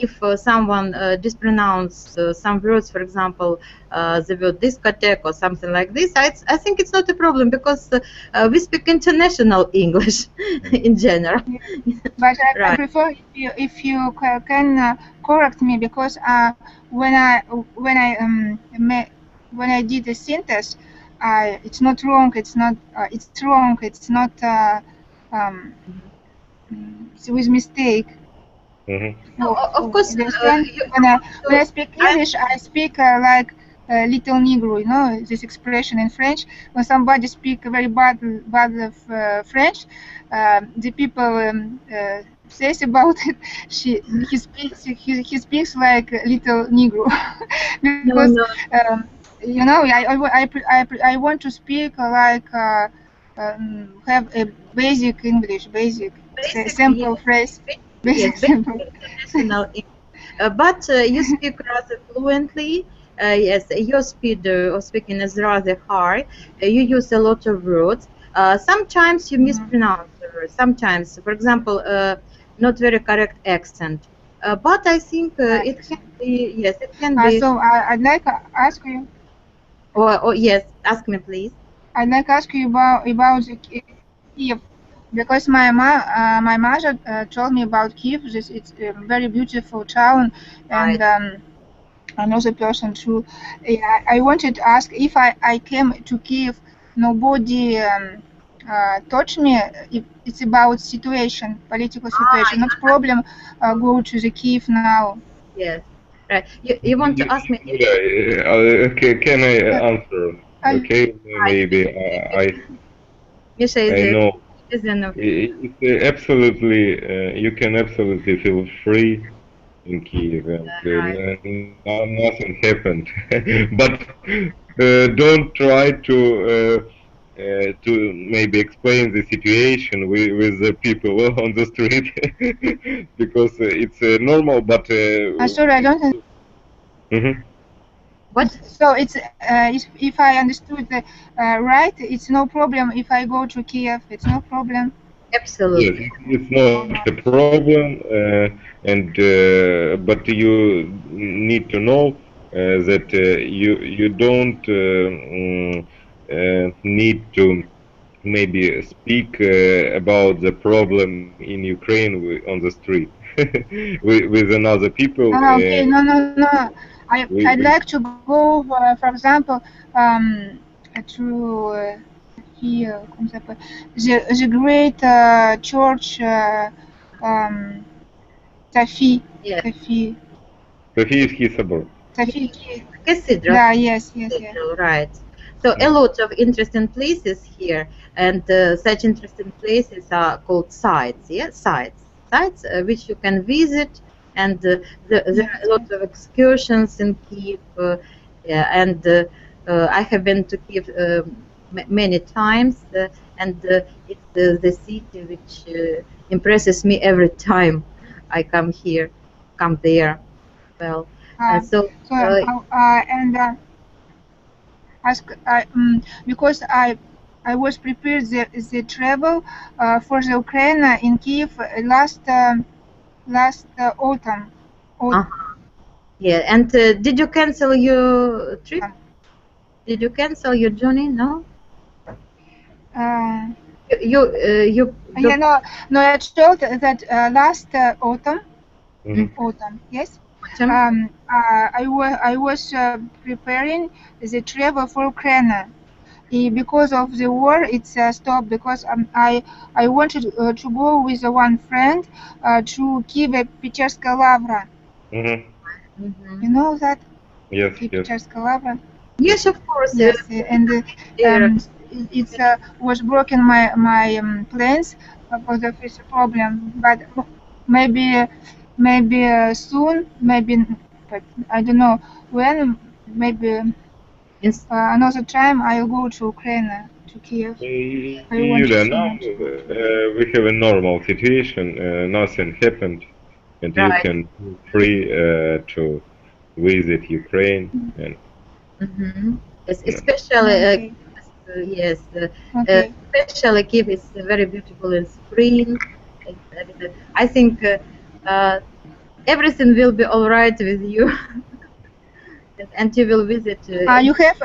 if someone dispronounce some words, for example, the word discotheque or something like this, I think it's not a problem because we speak international English in general. But I Right. prefer if you can correct me, because when I did the synthesis, it's not wrong. It's not. It's wrong. It's not. It's with mistake. No, of course. When I speak English, I speak like little Negro. You know this expression in French. When somebody speak very bad of French, the people says about it. He speaks like little Negro because you know I want to speak like have a basic English, basic simple phrase. Yes, international English. But you speak rather fluently. Yes, your speed of speaking is rather high. You use a lot of words. Sometimes you mispronounce the words. Sometimes, for example, not very correct accent. But I think it can be, yes, it can be. So I'd like to ask you. Or yes, ask me, please. I'd like to ask you about the Kiev, because my mother told me about Kiev. It's a very beautiful town, and another person too. I wanted to ask if I came to Kiev, nobody touched me. It's about situation, political situation, not problem. Go to the Kiev now. Yes, right. You want to ask me? Okay, can I answer? Okay, maybe I know. It's absolutely, you can absolutely feel free in Kiev, and nothing happened. But don't try to maybe explain the situation with the people on the street because it's normal. But sorry, I don't. What? So it's if I understood right, it's no problem if I go to Kiev. It's no problem. Absolutely. Yes, it's not a problem, and but you need to know that you don't need to maybe speak about the problem in Ukraine on the street with another people. Okay, no. I'd like to go, for example, to here, comment ça s'appelle, the great church, Tafi, Yes. Tafi, Софийский собор. Tafi. Cathedral. Yeah, yes, yes, yes. Cathedral, right. So a lot of interesting places here, and such interesting places are called sites. Yeah, sites which you can visit, and there are a lot of excursions in Kiev. Yeah, and I have been to Kiev many times, and it's the city which impresses me every time I come here, come there. Well, so And ask because I was prepared the travel for the Ukraine in Kiev last autumn. Yeah, and did you cancel your trip? Did you cancel your journey? No. You Yeah, no. I told that last autumn. Mm-hmm. Yes. Autumn. I was preparing the travel for Ukraine. Because of the war, it's stopped. Because I wanted to go with one friend to Kievo-Pecherska Lavra. Mm-hmm. You know that? Yes, yes. Kievo-Pecherska Lavra. Yes, of course. Yes, and it was broken my plans because of this problem. But maybe soon, but I don't know when. Maybe another time I'll go to Ukraine, to Kiev. Yulia, now we have a normal situation. Nothing happened, and you can feel free to visit Ukraine. And yes, especially yes, especially Kiev is very beautiful in spring. I think everything will be all right with you, and you will visit. You have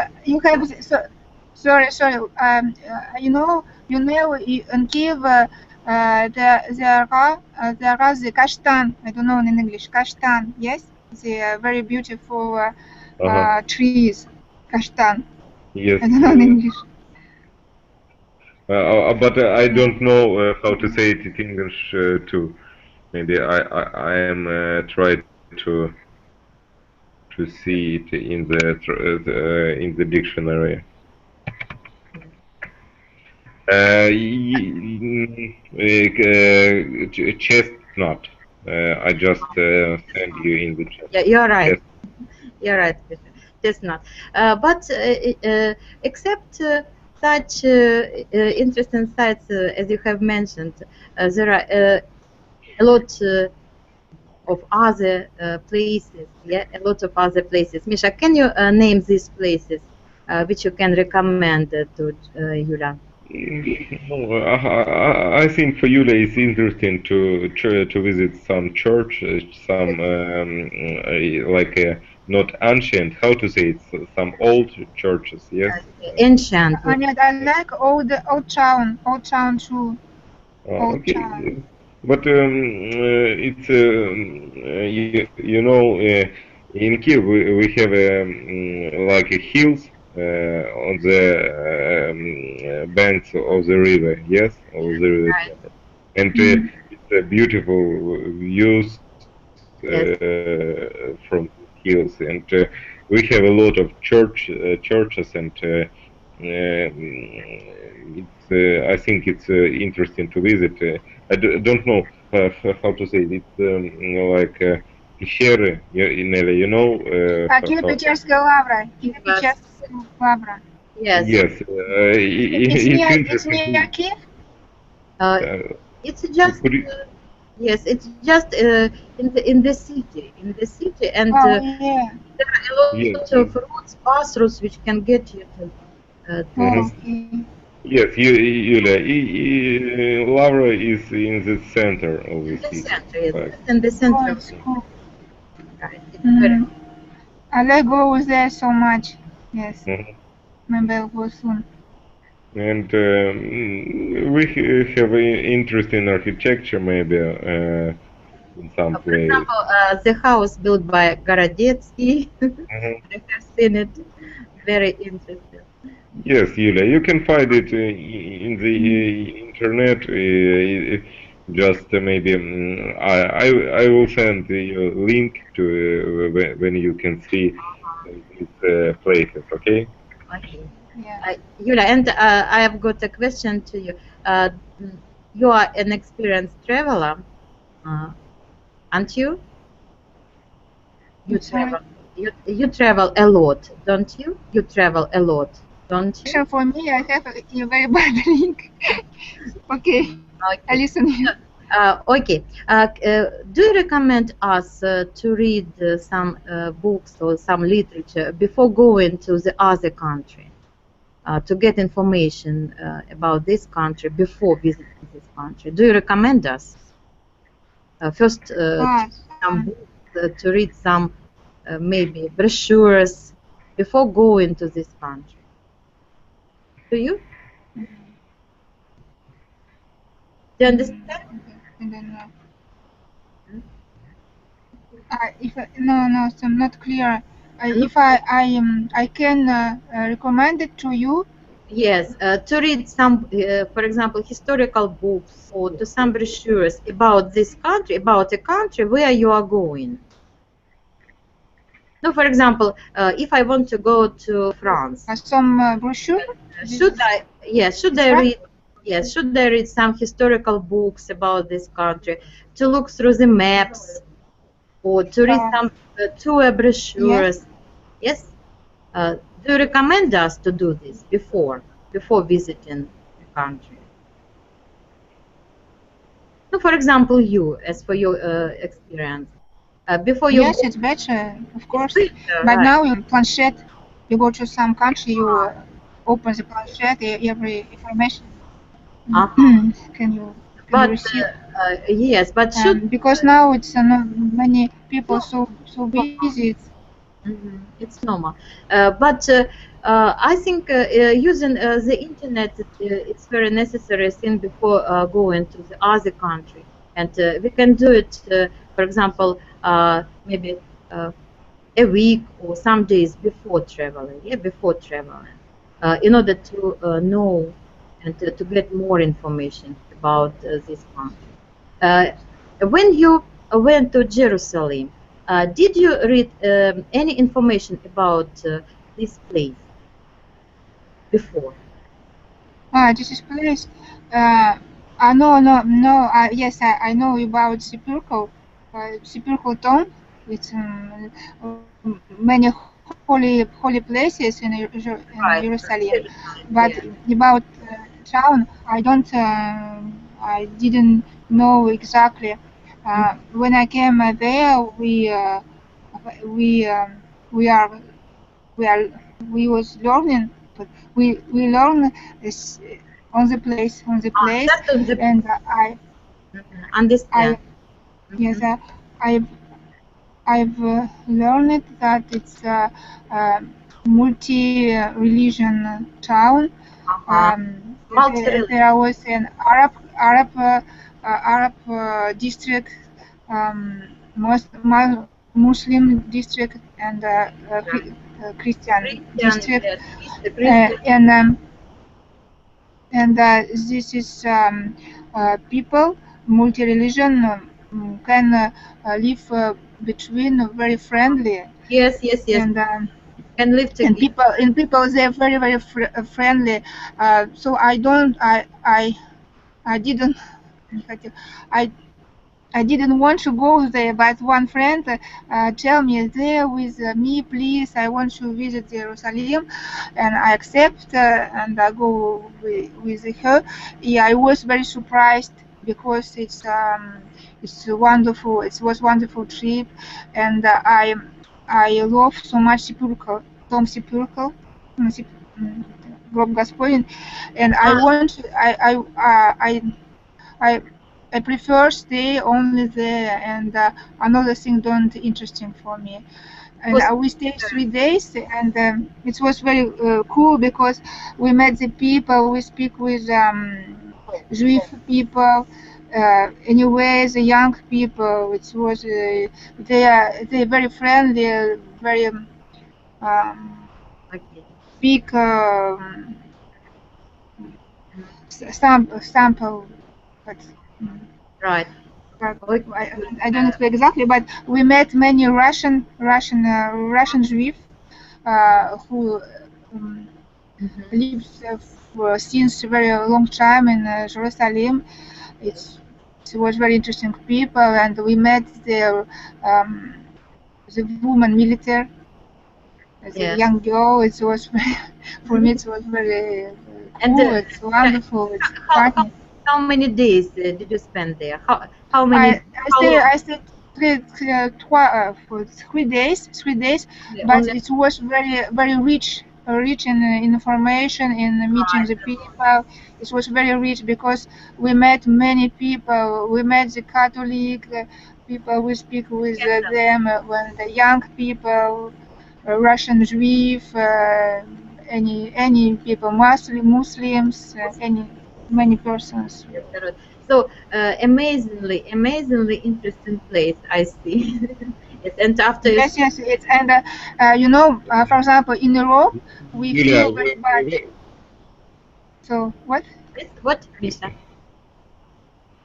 sorry. You know in Kiev there are the kashtan. I don't know in English. Kashtan, yes, the very beautiful trees. Kashtan. yes, I don't know in English. but I don't know how to say it in English too. Maybe I am trying to see it in the dictionary. Chestnut. I just send you in the chat. Yeah, you're right. Yes. You're right, chestnut. But except such interesting sites as you have mentioned, there are a lot of other places. Yeah, a lot of other places. Misha, can you name these places which you can recommend to Yulia? No, I think for Yulia it's interesting to visit some church, some like not ancient. How to say it? Some old churches. Yes. Ancient. I like old town too. Okay. Town. But it's you know in Kiev we have like a hills on the banks of the river, yes, of the river, right. And it's a beautiful views from hills, and we have a lot of churches, and I think it's interesting to visit. I don't know how to say it. It's like пещеры, you know. Kievo-Pecherska Lavra. Kievo-Pecherska Lavra. Yes. Yes. It's near Kiev. It's just yes, it's just in the city, and yeah. there are a lot of roads, bus routes, which can get you to. Okay. Yes, Yulia, Lavra is in the center of the city. Center, yes, in the center. Cool. Right. I like go there so much. Yes. Maybe I'll go soon. And we have interesting architecture, maybe in some For place. example, the house built by Gorodetsky. Mhm. I have seen it. Very interesting. Yes, Yulia, you can find it in the internet. Just maybe I will send you a link to when you can see these places. Okay. Okay. Yeah. Yulia, and I have got a question to you. You are an experienced traveler, aren't you? You Sorry. travel. You travel a lot, don't you? You travel a lot, don't you? For me, I have a very bad link. Okay, I Okay. listen. Okay. Do you recommend us to read some books or some literature before going to the other country to get information about this country before visiting this country? Do you recommend us first to read some books, to read some maybe brochures before going to this country? Do you? Do you understand? And then, if no, so I'm not clear. If I can recommend it to you. Yes, to read some, for example, historical books or to some brochures about this country, about a country where you are going. No, for example, if I want to go to France, Some brochure. should I? Yes, should I read? Yes, should I read some historical books about this country to look through the maps or to read some tour brochures? Yes. Do you recommend us to do this before visiting the country? So, for example, you, as for your experience, before you Yes, go, it's better, of course. it's better, But right? now you planchette. You go to some country, you open the planchette, every information Uh-huh. can you But receive. yes, but should Because now it's not many people so busy. It's normal. But I think using the internet, it's very necessary thing before going to the other country, and we can do it. For example, maybe a week or some days before traveling. Yeah, before traveling, in order to know and to get more information about this country. When you went to Jerusalem, did you read any information about this place before? This is place. No. Yes, I know about Sepulchral tomb. It's many holy places in Right, Jerusalem. Jerusalem, But yeah. about town, I don't. I didn't know exactly. When I came there, we we are we are we was learning, but we learn this on the place Just on the and I understand. yes I've learned that it's a multi-religion town. Uh-huh. There Multi-religion. was an Arab district, Muslim district, and Christian Christian, district, yes, the Christian. and this is people multi-religion can live between very friendly Yes, yes, yes. and Can live together. people they're very friendly. So I didn't I I didn't want to go there, but one friend tell me there with me, please. I want to visit Jerusalem, and I accept and I go with her. Yeah, I was very surprised because it's wonderful. It was wonderful trip, and I love so much Sepulchre, Tom Sepulchre, Гроб Господень, and I want I I prefer stay only there, and another thing don't interesting for me. And we stayed 3 days, and it was very cool because we met the people. We speak with Jewish people, anyway, the young people, it was they very friendly, very Okay. big sample, but. Right. But Okay. I don't know exactly, but we met many Russian Jews who lives since a very long time in Jerusalem. It was very interesting people, and we met the woman military, the Yes. young girl. It was very, for me, it was very And cool. It's wonderful. It's how, how funny. how many days did you spend there? How many? I How long? stayed for 3 days, but Only. it was very rich in information, in meeting the people. It was very rich because we met many people. We met the Catholic people. We speak with them when the young people, Russian Jews, any people, Muslims, any many persons. So amazingly interesting place. I see. Yes, and after you. Yes, yes, it's and for example, in Europe, we Julia, feel very bad. So what? What, Misha?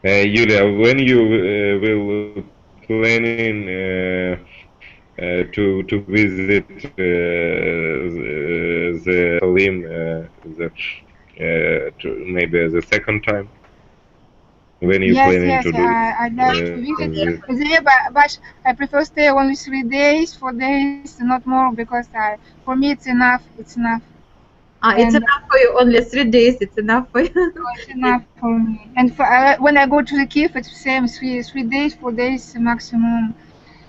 Julia, when you will planning to visit the Salim maybe the second time? When you Yes, planning yes, to do I'd like to visit this? there, but I prefer stay only 3 days, 4 days, not more, because for me it's enough. It's enough, It's and enough for you. Only 3 days. It's enough for you. it's enough for me. And when I go to the Kiev, it's the same 3 days, 4 days maximum,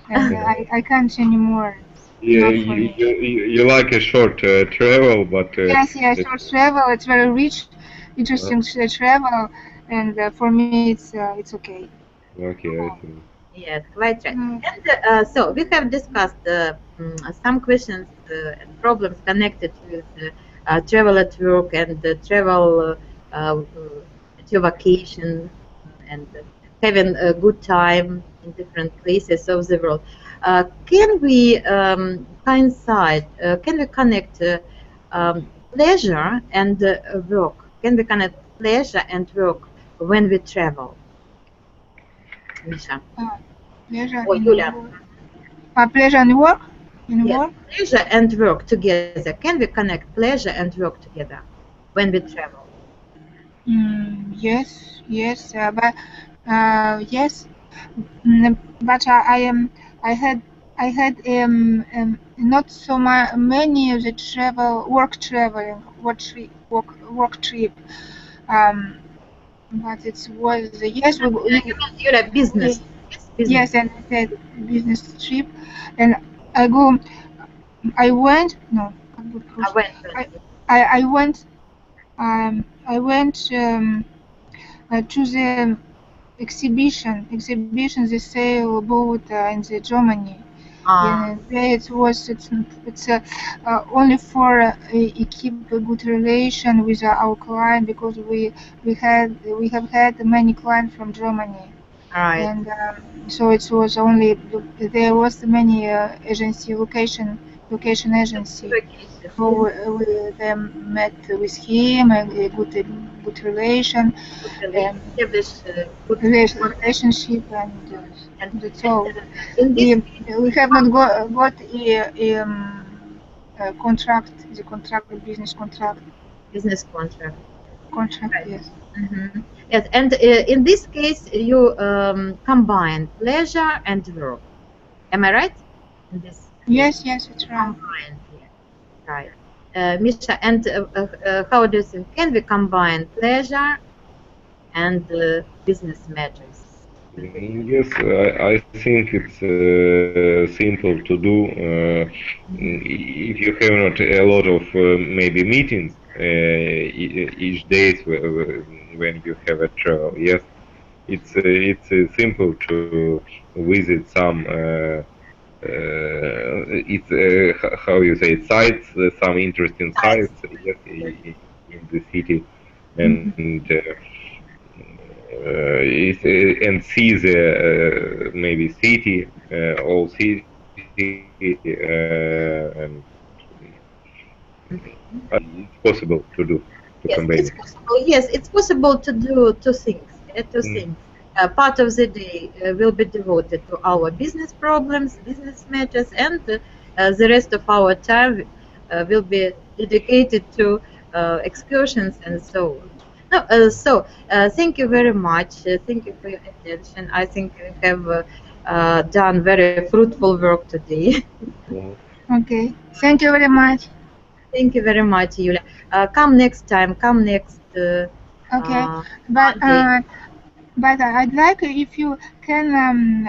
and I can't anymore. It's Yeah, enough for me. you like a short travel, but Yes, yes, short travel. It's very rich, interesting travel, and for me, it's okay. okay, I see. Yes, quite right. Mm. And so we have discussed some questions and problems connected with travel at work and travel at your vacation and having a good time in different places of the world. Can we coincide? Can we connect pleasure and work? Can we connect pleasure and work when we travel, Misha? Pleasure Or in Yulia? work. Pleasure in work. In Yes, work. pleasure and work together. Can we connect pleasure and work together when we travel? Yes, yes, but yes, but I am. I had not so many of the traveling, work trip. Um, but it was yes, Yulia, business. we Yes, business. yes, and I had business trip, and I go. I went no. I went. I I went. I went to the exhibition they sell about in the Germany. Uh, Yeah, there it's only for keep a good relation with our client because we have had many clients from Germany, all right. and so it was only there was many location agency. Vacation. So we then met with him and a good relation Good and establish good contact. relationship, and that's all. In this We case, we have not got a contract, the business business contract. contract. Right. Yes, Yes, and in this case, you combine pleasure and work. Am I right? In this case, yes, it's right. combine here. Right. Misha, and how do you think? Can we combine pleasure and business matters? Yes, I think it's simple to do if you have not a lot of maybe meetings each day when you have a travel. Yes, it's simple to visit some it's how you say sites, some interesting Size. sites. Yes, in the city, Mhm. and and see the maybe city, all city, and it's possible to do, to Yes, combine it's it. possible. Yes, it's possible to do two things. Two Mm. things. Part of the day will be devoted to our business problems, business matters, and the rest of our time will be dedicated to excursions and so on. No, thank you very much. Thank you for your attention. I think we have done very fruitful work today. Mhm. Okay. Thank you very much. Thank you very much, Yulia. Come next time. Come next Okay. uh, But Monday. I'd like if you can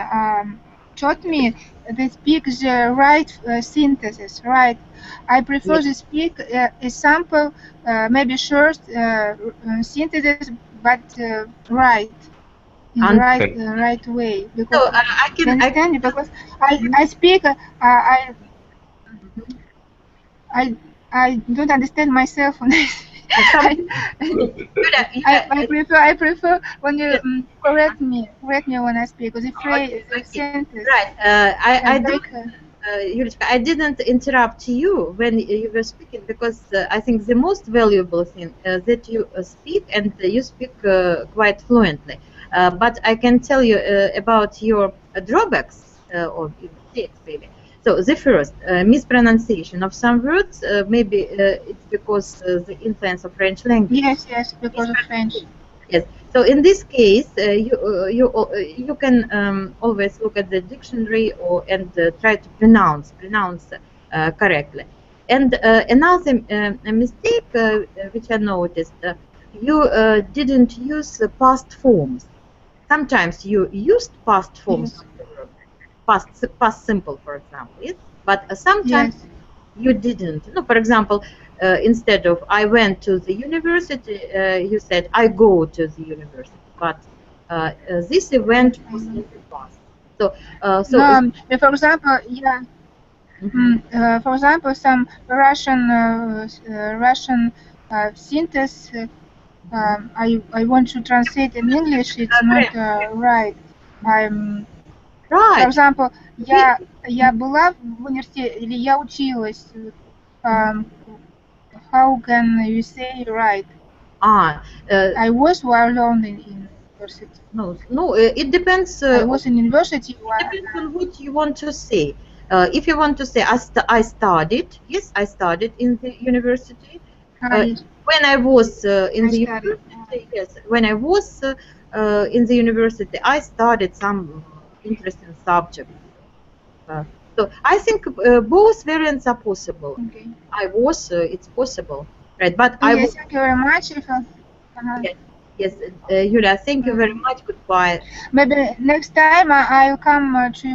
taught me the speak the right synthesis, right? I prefer Yes. to speak a sample, maybe short synthesis, but right in the Understand. right way So because I you can. understand me because I speak Mhm. I I don't understand myself when I Some, I, Yulia, I prefer when you yes, correct me when I speak. The phrase, okay, the okay, sentence, right. I I break. don't, Yulichka, I didn't interrupt you when you were speaking because I think the most valuable thing that you speak and you speak quite fluently. But I can tell you about your drawbacks or mistakes, maybe. So the first, mispronunciation of some words, maybe it's because the influence of French language. Yes, yes, because of French. Yes. So in this case, you can always look at the dictionary or and try to pronounce correctly. And another mistake which I noticed, you didn't use past forms. Sometimes you used past forms Yes, of the verb, past simple, for example. Yes? But sometimes yes, you didn't. No, for example, instead of I went to the university, you said I go to the university. But this event yes, I was know. in the past. So, No, so for example, yeah. mhm. For example, some Russian synthesis. I want to translate in English. It's not Correct. right. I'm For Right. example, We, я была в университете или я училась. Um, how can you say right? ah, uh, I was while learning in university. no, no. It depends. I was in university It while depends on what you want to say. If you want to say I studied, yes, I studied in the university. Uh, I, when I was in I the studied. university, yes, when I was in the university, I studied some interesting subjects. Uh, so I think both variants are possible. Okay. I was, it's possible, right? But I Okay, was, thank you very much. yes, yes, Yulia, thank you very Um, much. Goodbye. maybe next time I'll come to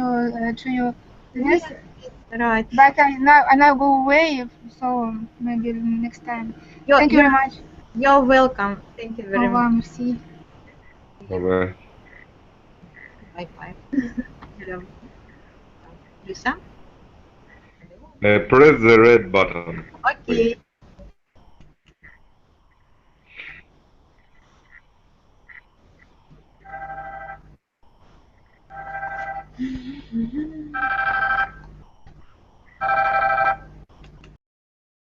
you. Yes, Yes, yes, right. but I now go away, so maybe next time. You're, Thank you you're, very much. you're welcome. Thank you Au very much. revoir, merci. See you. Bye-bye. Bye bye. Hello. Lisa? Hello. Press the red button, please. Okay.